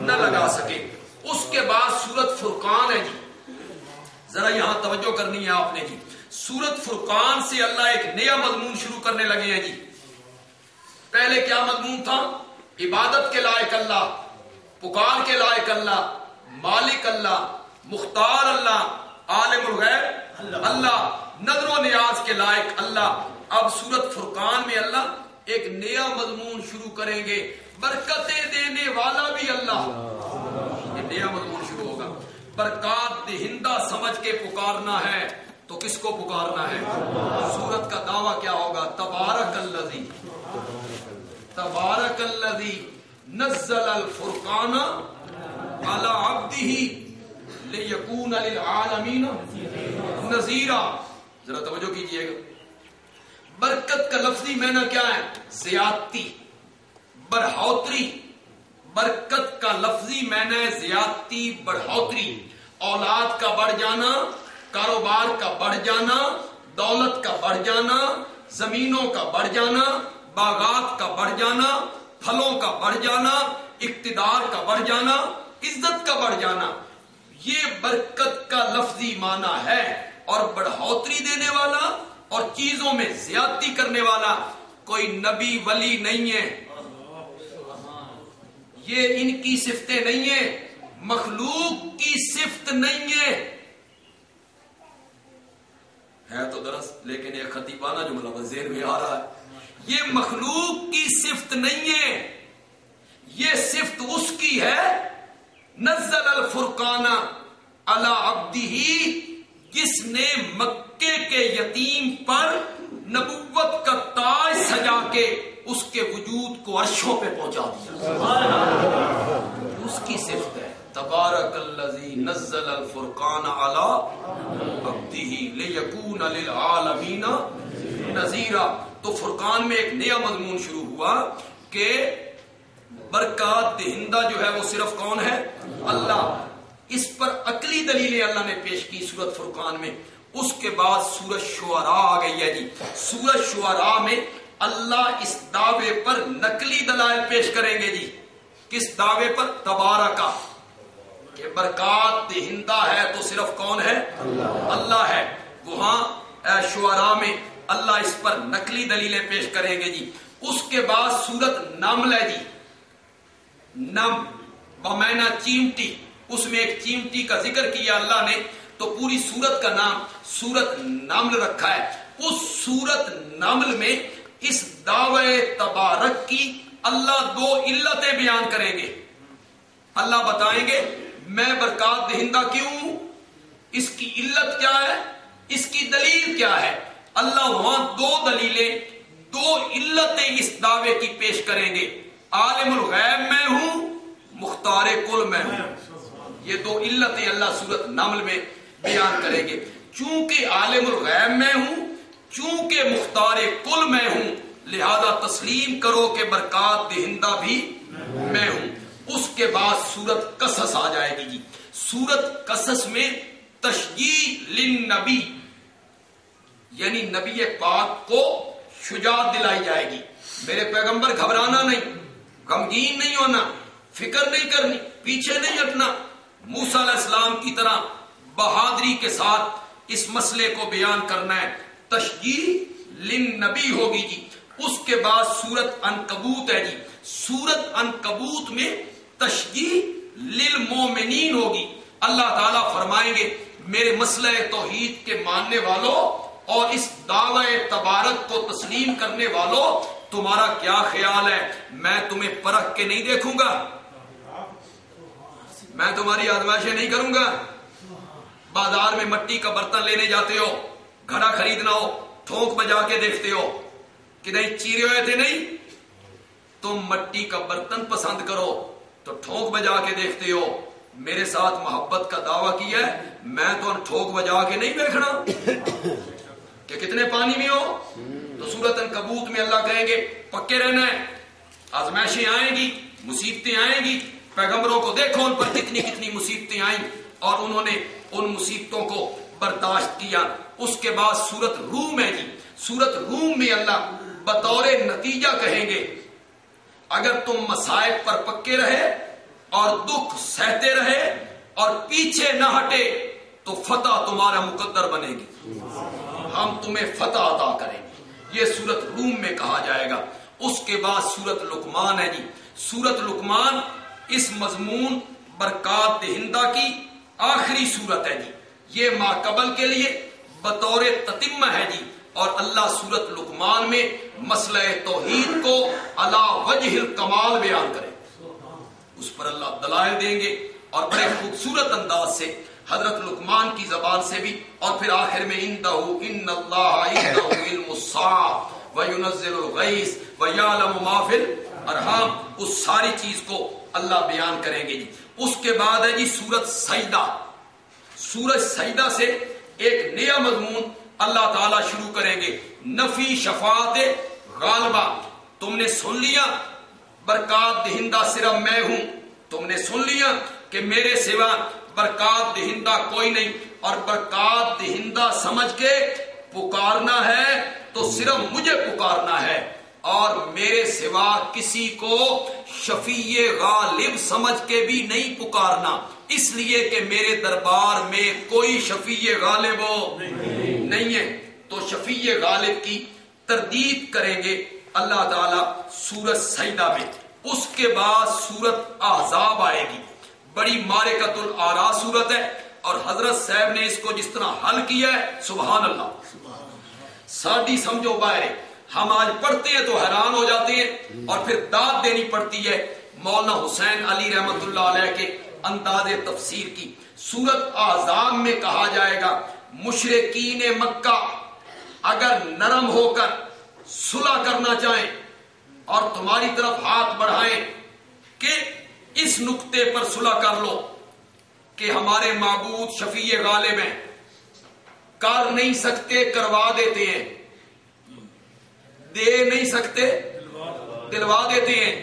نہ لگا سکے. اس کے بعد سورت فرقان ہے جی. ذرا یہاں توجہ کرنی ہے آپ نے جی. سورت فرقان سے اللہ ایک نیا مضمون شروع کرنے لگے ہیں جی. پہلے کیا مضمون تھا؟ عبادت کے لائق اللہ، پکار کے لائق اللہ، مالک اللہ، مختار اللہ، عالم الغیب اللہ، نظر و نیاز کے لائق اللہ. اب سورت فرقان میں اللہ ایک نیا مضمون شروع کریں گے، برکتیں دینے والا بھی اللہ. یہ نیا مضمون شروع ہوگا. برکات دہندہ سمجھ کے پکارنا ہے تو کس کو پکارنا ہے؟ سورت کا دعویٰ کیا ہوگا؟ تبارک الذی، تبارک الذی نزل الفرقان علی عبدہ لیکون للعالمین نذیرا. ذرا توجہ کیجئے گا. برکت کا لفظی معنی کیا ہے؟ زیادتی، بڑھوتری. برکت کا لفظی معنی زیادتی، بڑھوتری. اولاد کا بڑھ جانا، کاروبار کا بڑھ جانا، دولت کا بڑھ جانا، زمینوں کا بڑھ جانا، باغات کا بڑھ جانا، پھلوں کا بڑھ جانا، اقتدار کا بڑھ جانا، عزت کا بڑھ جانا. یہ برکت کا لفظی معنی ہے. اور بڑھوتری دینے والا اور چیزوں میں زیادتی کرنے والا کوئی نبی ولی نہیں ہے. یہ ان کی صفتیں نہیں ہیں، مخلوق کی صفت نہیں ہے. تو درست لیکن ایک خطیبانہ جملہ ذہن میں آ رہا ہے. یہ مخلوق کی صفت نہیں ہے، یہ صفت اس کی ہے. نزل الفرقان علی عبدہ، جس نے مکے کے یتیم پر نبوت کا تاج سجا کے اس کے وجود کو عرشوں پہ پہنچا دیا. اس کی صفت ہے تبارک الذی نزل الفرقان علی عبدہ لیکون للعالمین نذیرا. تو فرقان میں ایک نیا مضمون شروع ہوا کہ برکات دہندہ جو ہے وہ صرف کون ہے؟ اللہ. اس پر عقلی دلیلیں اللہ نے پیش کی سورت فرقان میں. اس کے بعد سورت شعراء آ گئی ہے جی. سورت شعراء میں اللہ اس دعوے پر نقلی دلائل پیش کریں گے جی. کس دعوے پر؟ تبارکہ، کہ برکات دہندہ ہے تو صرف کون ہے؟ اللہ ہے. وہاں شعراء میں اللہ اس پر نقلی دلیلیں پیش کریں گے جی. اس کے بعد سورت نمل ہے جی. نم بمعنی چیمٹی، اس میں ایک چیمٹی کا ذکر کیا اللہ نے، تو پوری سورت کا نام سورت نمل رکھا ہے. اس سورت نمل میں اس دعوے تبارک کی اللہ دو علتیں بیان کریں گے. اللہ بتائیں گے میں برکات دہندہ کیوں ہوں، اس کی علت کیا ہے، اس کی دلیل کیا ہے. اللہ وہاں دو دلیلیں، دو علتیں اس دعوے کی پیش کریں گے. عالم الغیب میں ہوں، مختار کل میں ہوں. یہ دو علتیں اللہ سورت نمل میں بیان کریں گے. چونکہ عالم الغیب میں ہوں، چونکہ مختار کل میں ہوں، لہذا تسلیم کرو کہ برکات دہندہ بھی میں ہوں. اس کے بعد سورت قصص آ جائے گی جی. سورت قصص میں تشجیع للنبی، یعنی نبی پاک کو شجاعت دلائی جائے گی. میرے پیغمبر گھبرانا نہیں، غمگین نہیں ہونا، فکر نہیں کرنی، پیچھے نہیں ہٹنا. موسیٰ علیہ السلام کی طرح بہادری کے ساتھ اس مسئلے کو بیان کرنا ہے. تشجیع للنبی ہوگی جی. اس کے بعد سورت عنکبوت ہے جی. سورت عنکبوت میں تشجیع للمومنین ہوگی. اللہ تعالیٰ فرمائیں گے میرے مسئلہ توحید کے ماننے والوں اور اس دعوی تبارک کو تسلیم کرنے والوں، تمہارا کیا خیال ہے؟ میں تمہیں پرکھ کے نہیں دیکھوں گا، میں تمہاری آزمائشیں نہیں کروں گا. بازار میں مٹی کا برتن لینے جاتے ہو، گھڑا خریدنا ہو، ٹھونک بجا کے دیکھتے ہو کہ نہیں چیرے ہوئے تھے. نہیں، تم مٹی کا برتن پسند کرو تو ٹھونک بجا کے دیکھتے ہو. میرے ساتھ محبت کا دعویٰ کیا ہے، میں تو ٹھونک بجا کے نہیں دیکھنا کہ کتنے پانی میں ہو. تو سورت عنکبوت میں اللہ کہیں گے پکے رہنا ہے، آزمائشیں آئیں گی، مصیبتیں آئیں گی. پیغمبروں کو دیکھو ان پر کتنی کتنی مصیبتیں آئیں اور انہوں نے ان مصیبتوں کو برداشت کیا. اس کے بعد سورت روم ہے جی. سورت روم میں اللہ بطور نتیجہ کہیں گے اگر تم مصائب پر پکے رہے اور دکھ سہتے رہے اور پیچھے نہ ہٹے تو فتح تمہارا مقدر بنے گی، ہم تمہیں فتح عطا کریں گے۔ یہ سورت روم میں کہا جائے گا۔ اس کے بعد سورت لقمان ہے جی۔ سورت لقمان اس مضمون برکات دہندہ کی آخری سورت ہے جی۔ یہ ماقبل کے لیے بطور تتمہ ہے جی، اور اللہ سورت لقمان میں مسئلہ توحید کو علی وجہ الکمال بیان کرے، اس پر اللہ دلائل دیں گے، اور بڑے خوبصورت انداز سے حضرت لقمان کی زبان سے بھی، اور پھر آخر میں ان اللہ عنده علم الساعة وینزل الغیث ویعلم ما فی الارحام، اس ساری چیز کو اللہ بیان کریں گے جی۔ اس کے بعد ہے جی سورت سجدہ۔ سورج سجدہ سے ایک نیا مضمون اللہ تعالیٰ شروع کریں گے، نفی شفاعت غالبہ۔ تم نے سن لیا برکات دہندہ صرف میں ہوں، تم نے سن لیا کہ میرے سوا برکات دہندہ کوئی نہیں، اور برکات دہندہ سمجھ کے پکارنا ہے تو صرف مجھے پکارنا ہے، اور میرے سوا کسی کو شفیع غالب سمجھ کے بھی نہیں پکارنا، اس لیے کہ میرے دربار میں کوئی شفیع غالب نہیں ہے۔ تو شفیع غالب کی تردید کریں گے اللہ تعالیٰ سورت سجدہ میں۔ اس کے بعد سورت احزاب آئے گی، بڑی معرکۃ الآراء سورت ہے، اور حضرت صاحب نے اس کو جس طرح حل کیا ہے سبحان اللہ، سادی سمجھو باہر، ہم آج پڑھتے ہیں تو حیران ہو جاتے ہیں، اور پھر داد دینی پڑتی ہے مولانا حسین علی رحمت اللہ علیہ کے انداز تفسیر کی۔ سورت احزاب میں کہا جائے گا مشرکین مکہ اگر نرم ہو کر صلح کرنا چاہیں اور تمہاری طرف ہاتھ بڑھائیں کہ اس نقطے پر صلح کر لو کہ ہمارے معبود شفیع غالب ہیں، کر نہیں سکتے کروا دیتے ہیں، دے نہیں سکتے دلوا دیتے ہیں،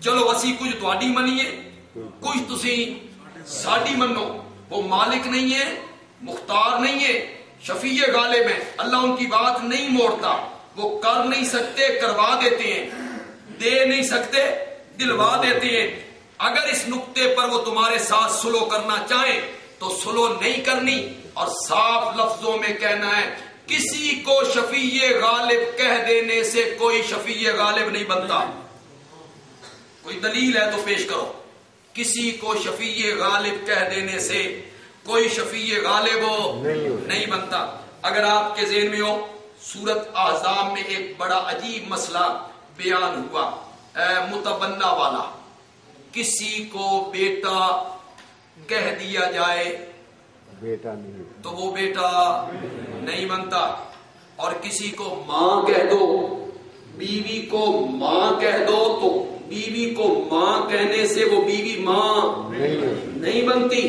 چلو اسی کچھ تہاڈی منیے کچھ تسی ساڈی منو۔ وہ مالک نہیں ہے، مختار نہیں ہے، شفیع غالب ہیں، اللہ ان کی بات نہیں موڑتا، وہ کر نہیں سکتے کروا دیتے ہیں، دے نہیں سکتے دلوا دیتے ہیں۔ اگر اس نقطے پر وہ تمہارے ساتھ سلو کرنا چاہیں تو سلو نہیں کرنی، اور صاف لفظوں میں کہنا ہے کسی کو شفیع غالب کہہ دینے سے کوئی شفیع غالب نہیں بنتا۔ کوئی دلیل ہے تو پیش کرو۔ کسی کو شفیع غالب کہہ دینے سے کوئی شفیع غالب نہیں بنتا۔ اگر آپ کے ذہن میں ہو سورت احزاب میں ایک بڑا عجیب مسئلہ بیان ہوا، متبنہ والا، کسی کو بیٹا کہہ دیا جائے بیٹا نہیں تو وہ بیٹا نہیں بنتا، اور کسی کو ماں کہہ دو، بیوی کو ماں کہہ دو تو بیوی کو ماں کہنے سے وہ بیوی ماں نہیں بنتی۔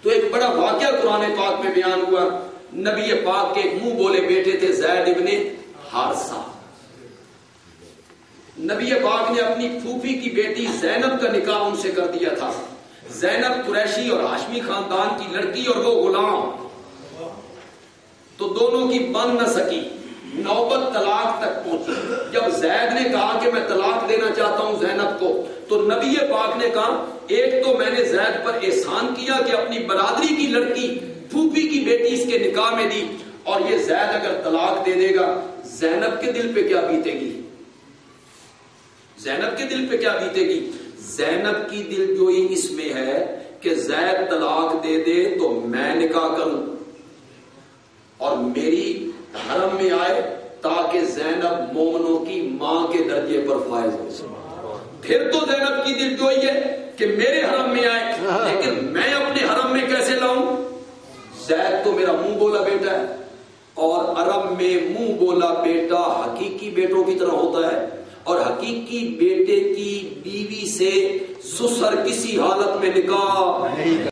تو ایک بڑا واقعہ قرآن پاک میں بیان ہوا، نبی پاک کے منہ بولے بیٹے تھے زید ابن حارثہ۔ نبی پاک نے اپنی پھوپھی کی بیٹی زینب کا نکاح ان سے کر دیا تھا۔ زینب قریشی اور ہاشمی خاندان کی لڑکی اور وہ غلام، تو دونوں کی بن نہ سکی، نوبت طلاق تک پہنچی۔ جب زید نے کہا کہ میں طلاق دینا چاہتا ہوں زینب کو، تو نبی پاک نے کہا ایک تو میں نے زید پر احسان کیا کہ اپنی برادری کی لڑکی پھوپھی کی بیٹی اس کے نکاح میں دی، اور یہ زید اگر طلاق دے دے گا زینب کے دل پہ کیا بیتے گی؟ زینب کے دل پہ کیا بیتے گی؟ زینب کی دل جوئی اس میں ہے کہ زید طلاق دے دے تو میں نکاح کروں اور میری حرم میں آئے تاکہ زینب مومنوں کی ماں کے درجے پر فائز ہو۔ پھر تو زینب کی دل جوئی ہے کہ میرے حرم میں آئے، لیکن میں اپنے حرم میں کیسے لاؤں؟ زید تو میرا منہ بولا بیٹا ہے، اور عرب میں منہ بولا بیٹا حقیقی بیٹوں کی طرح ہوتا ہے، اور حقیقی بیٹے کی بیوی سے سسر کسی حالت میں نکاح نہیں